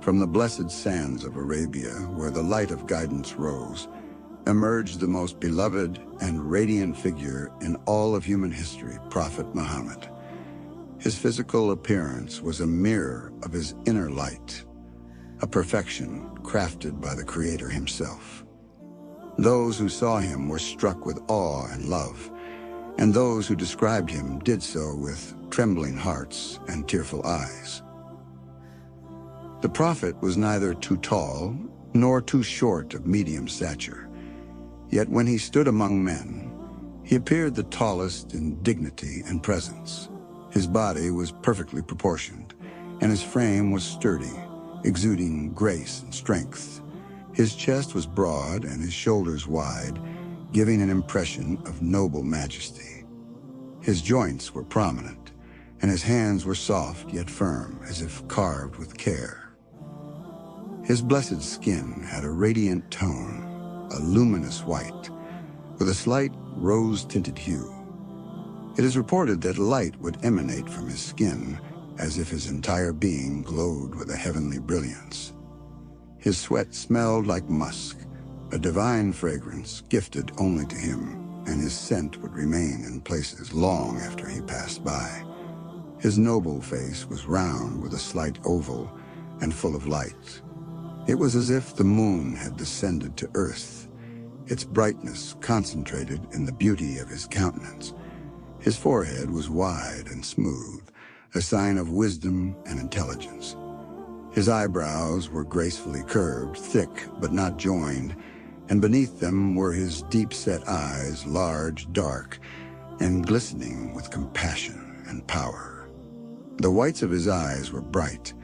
From the blessed sands of Arabia, where the light of guidance rose, emerged the most beloved and radiant figure in all of human history, Prophet Muhammad. His physical appearance was a mirror of his inner light, a perfection crafted by the Creator himself. Those who saw him were struck with awe and love, and those who described him did so with trembling hearts and tearful eyes. The Prophet was neither too tall nor too short of medium stature, yet when he stood among men, he appeared the tallest in dignity and presence. His body was perfectly proportioned, and his frame was sturdy, exuding grace and strength. His chest was broad and his shoulders wide, giving an impression of noble majesty. His joints were prominent, and his hands were soft yet firm, as if carved with care. His blessed skin had a radiant tone, a luminous white, with a slight rose-tinted hue. It is reported that light would emanate from his skin, as if his entire being glowed with a heavenly brilliance. His sweat smelled like musk, a divine fragrance gifted only to him, and his scent would remain in places long after he passed by. His noble face was round with a slight oval and full of light. It was as if the moon had descended to earth, its brightness concentrated in the beauty of his countenance. His forehead was wide and smooth, a sign of wisdom and intelligence. His eyebrows were gracefully curved, thick but not joined, and beneath them were his deep-set eyes, large, dark, and glistening with compassion and power. The whites of his eyes were bright,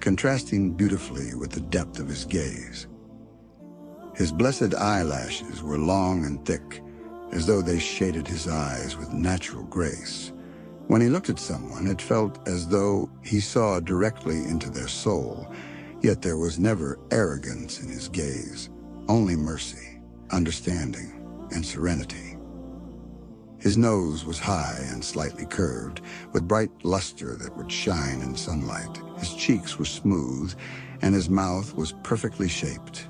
contrasting beautifully with the depth of his gaze. His blessed eyelashes were long and thick, as though they shaded his eyes with natural grace. When he looked at someone, it felt as though he saw directly into their soul, yet there was never arrogance in his gaze, only mercy, understanding, and serenity. His nose was high and slightly curved, with bright luster that would shine in sunlight. His cheeks were smooth, and his mouth was perfectly shaped.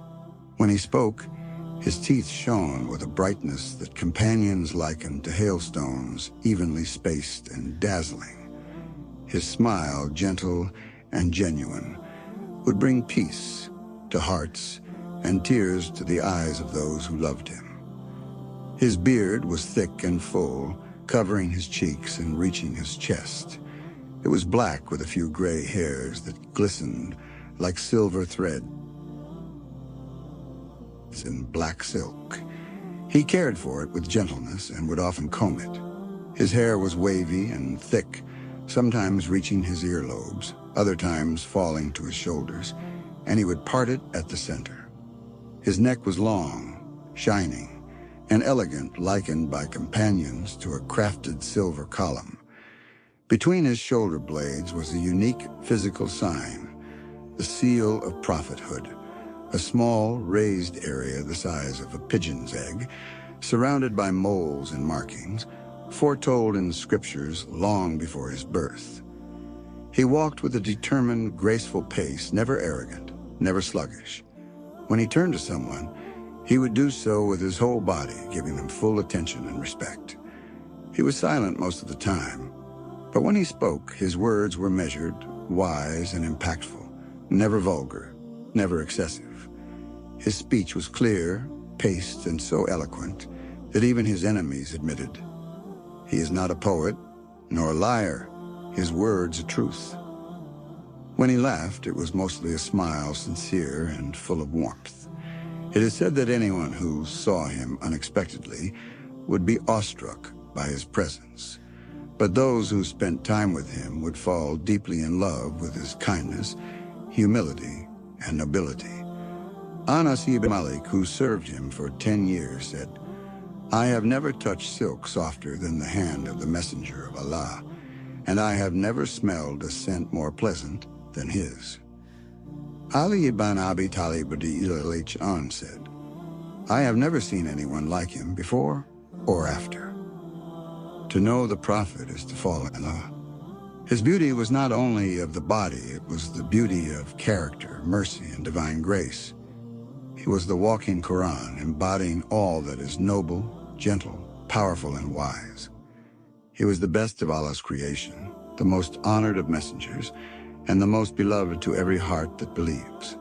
When he spoke, his teeth shone with a brightness that companions likened to hailstones, evenly spaced and dazzling. His smile, gentle and genuine, would bring peace to hearts and tears to the eyes of those who loved him. His beard was thick and full, covering his cheeks and reaching his chest. It was black with a few gray hairs that glistened like silver thread in black silk. He cared for it with gentleness and would often comb it. His hair was wavy and thick, sometimes reaching his earlobes, other times falling to his shoulders, and he would part it at the center. His neck was long, shining, and elegant, likened by companions to a crafted silver column. Between his shoulder blades was a unique physical sign, the seal of prophethood, a small raised area the size of a pigeon's egg, surrounded by moles and markings, foretold in the scriptures long before his birth. He walked with a determined, graceful pace, never arrogant, never sluggish. When he turned to someone, he would do so with his whole body, giving them full attention and respect. He was silent most of the time, but when he spoke, his words were measured, wise, and impactful, never vulgar, never excessive. His speech was clear, paced, and so eloquent that even his enemies admitted, "He is not a poet, nor a liar. His words are truth." When he laughed, it was mostly a smile, sincere and full of warmth. It is said that anyone who saw him unexpectedly would be awestruck by his presence, but those who spent time with him would fall deeply in love with his kindness, humility, and nobility. Anas ibn Malik, who served him for 10 years, said, "I have never touched silk softer than the hand of the messenger of Allah, and I have never smelled a scent more pleasant than his." Ali ibn Abi Talib radiyallahu said, "I have never seen anyone like him before or after." To know the Prophet is to fall in love. His beauty was not only of the body, it was the beauty of character, mercy, and divine grace. He was the walking Quran, embodying all that is noble, gentle, powerful, and wise. He was the best of Allah's creation, the most honored of messengers, and the most beloved to every heart that believes.